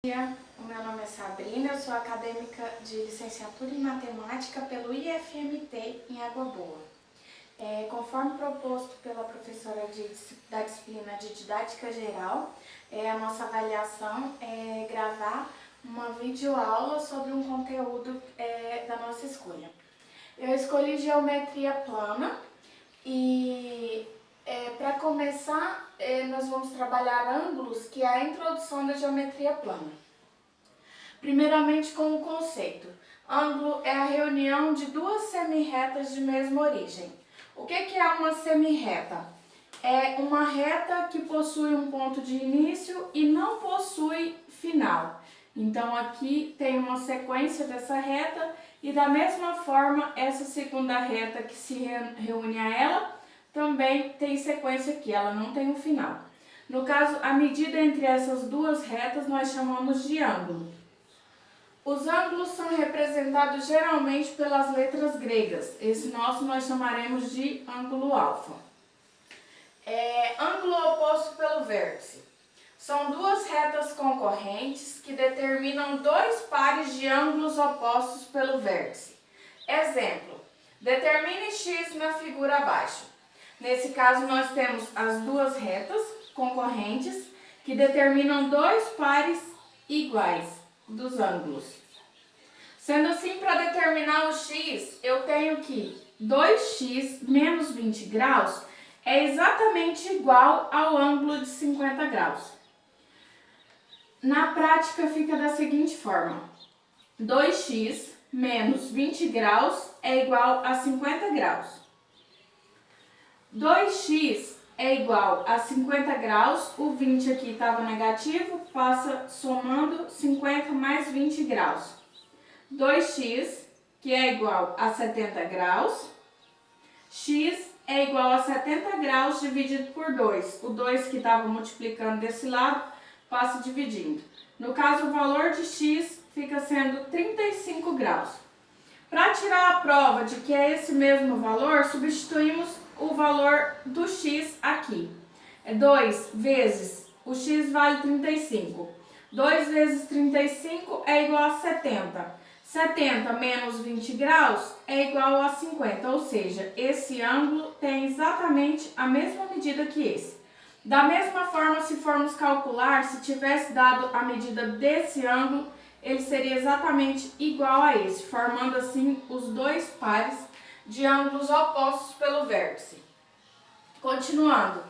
O meu nome é Sabrina, eu sou acadêmica de licenciatura em matemática pelo IFMT em Água Boa. Conforme proposto pela professora da disciplina de Didática Geral, a nossa avaliação é gravar uma videoaula sobre um conteúdo da nossa escolha. Eu escolhi geometria plana e para começar nós vamos trabalhar ângulos, que é a introdução da geometria plana. Primeiramente com o conceito. Ângulo é a reunião de duas semirretas de mesma origem. O que é uma semirreta? É uma reta que possui um ponto de início e não possui final. Então aqui tem uma sequência dessa reta e da mesma forma essa segunda reta que se reúne a ela também tem sequência aqui, ela não tem um final. No caso, a medida entre essas duas retas nós chamamos de ângulo. Os ângulos são representados geralmente pelas letras gregas. Esse nosso nós chamaremos de ângulo alfa. Ângulo oposto pelo vértice. São duas retas concorrentes que determinam dois pares de ângulos opostos pelo vértice. Exemplo, determine x na figura abaixo. Nesse caso, nós temos as duas retas concorrentes que determinam dois pares iguais dos ângulos. Sendo assim, para determinar o x, eu tenho que 2x menos 20 graus é exatamente igual ao ângulo de 50 graus. Na prática, fica da seguinte forma: 2x menos 20 graus é igual a 50 graus. 2x é igual a 50 graus, o 20 aqui estava negativo, passa somando 50 mais 20 graus. 2x, que é igual a 70 graus, x é igual a 70 graus dividido por 2. O 2 que estava multiplicando desse lado, passa dividindo. No caso, o valor de x fica sendo 35 graus. Para tirar a prova de que é esse mesmo valor, substituímos o valor do x aqui. 2 vezes, o x vale 35. 2 vezes 35 é igual a 70. 70 menos 20 graus é igual a 50, ou seja, esse ângulo tem exatamente a mesma medida que esse. Da mesma forma, se formos calcular, se tivesse dado a medida desse ângulo, ele seria exatamente igual a esse, formando assim os dois pares de ângulos opostos pelo vértice. Continuando,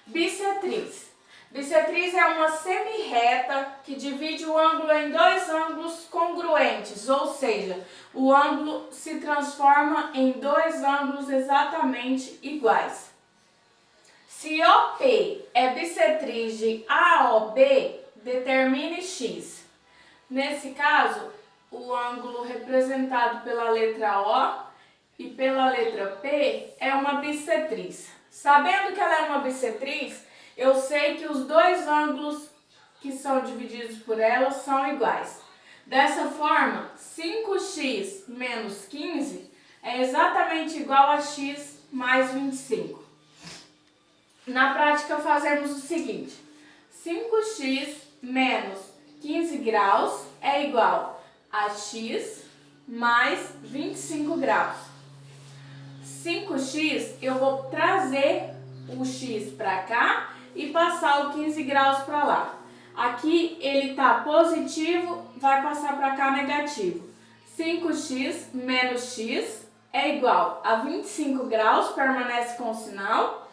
bissetriz. Bissetriz é uma semirreta que divide o ângulo em dois ângulos congruentes, ou seja, o ângulo se transforma em dois ângulos exatamente iguais. Se OP é bissetriz de AOB, determine x. Nesse caso, o ângulo representado pela letra O e pela letra P é uma bissetriz. Sabendo que ela é uma bissetriz, eu sei que os dois ângulos que são divididos por ela são iguais. Dessa forma, 5x menos 15 é exatamente igual a x mais 25. Na prática, fazemos o seguinte: 5x menos 15 graus é igual a x mais 25 graus. 5x, eu vou trazer o x para cá e passar o 15 graus para lá. Aqui ele está positivo, vai passar para cá negativo. 5x menos x é igual a 25 graus, permanece com o sinal.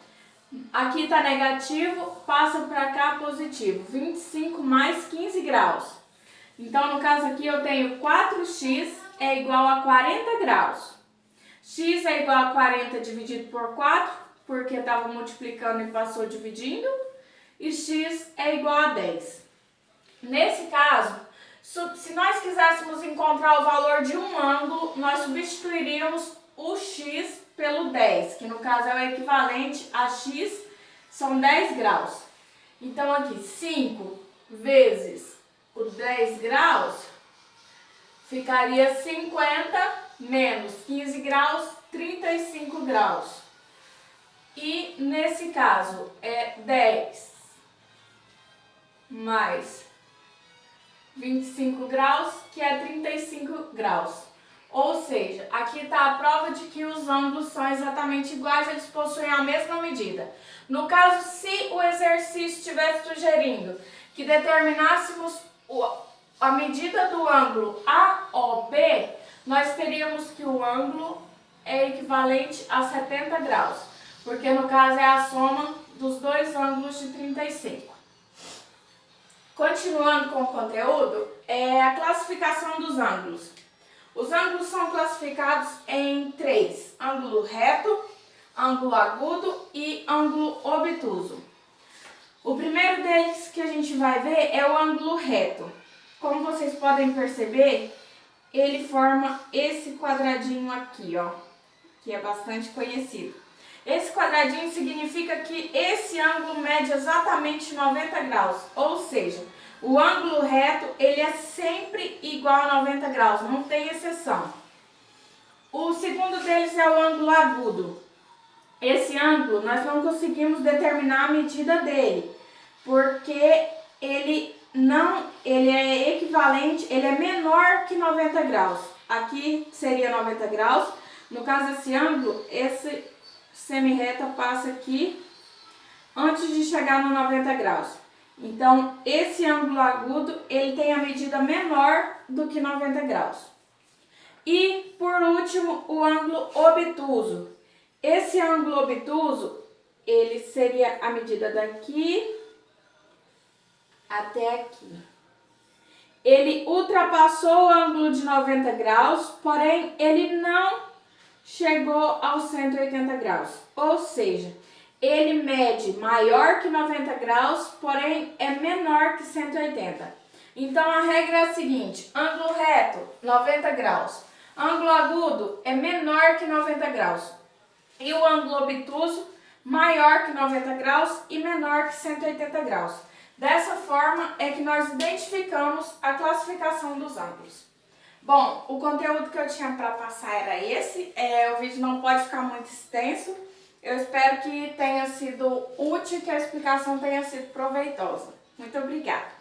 Aqui está negativo, passa para cá positivo. 25 mais 15 graus. Então, no caso aqui, eu tenho 4x é igual a 40 graus. X é igual a 40 dividido por 4, porque estava multiplicando e passou dividindo. E x é igual a 10. Nesse caso, se nós quiséssemos encontrar o valor de um ângulo, nós substituiríamos o x pelo 10, que no caso é o equivalente a x, são 10 graus. Então aqui, 5 vezes o 10 graus, ficaria 50 menos 15 graus, 35 graus. E nesse caso é 10 mais 25 graus, que é 35 graus. Ou seja, aqui está a prova de que os ângulos são exatamente iguais, eles possuem a mesma medida. No caso, se o exercício estivesse sugerindo que determinássemos a medida do ângulo AOB, nós teríamos que o ângulo é equivalente a 70 graus, porque no caso é a soma dos dois ângulos de 35. Continuando com o conteúdo, é a classificação dos ângulos. Os ângulos são classificados em 3: ângulo reto, ângulo agudo e ângulo obtuso. O primeiro deles que a gente vai ver é o ângulo reto. Como vocês podem perceber, ele forma esse quadradinho aqui, ó, que é bastante conhecido. Esse quadradinho significa que esse ângulo mede exatamente 90 graus, ou seja, o ângulo reto ele é sempre igual a 90 graus, não tem exceção. O segundo deles é o ângulo agudo. Esse ângulo nós não conseguimos determinar a medida dele, porque ele é equivalente, ele é menor que 90 graus. Aqui seria 90 graus, no caso desse ângulo, esse semi-reta passa aqui antes de chegar no 90 graus. Então, esse ângulo agudo, ele tem a medida menor do que 90 graus. E, por último, o ângulo obtuso. Esse ângulo obtuso, ele seria a medida daqui até aqui. Ele ultrapassou o ângulo de 90 graus, porém, ele não chegou aos 180 graus. Ou seja, ele mede maior que 90 graus, porém é menor que 180. Então a regra é a seguinte: ângulo reto, 90 graus. Ângulo agudo é menor que 90 graus. E o ângulo obtuso, maior que 90 graus e menor que 180 graus. Dessa forma é que nós identificamos a classificação dos ângulos. Bom, o conteúdo que eu tinha para passar era esse. O vídeo não pode ficar muito extenso. Eu espero que tenha sido útil e que a explicação tenha sido proveitosa. Muito obrigada!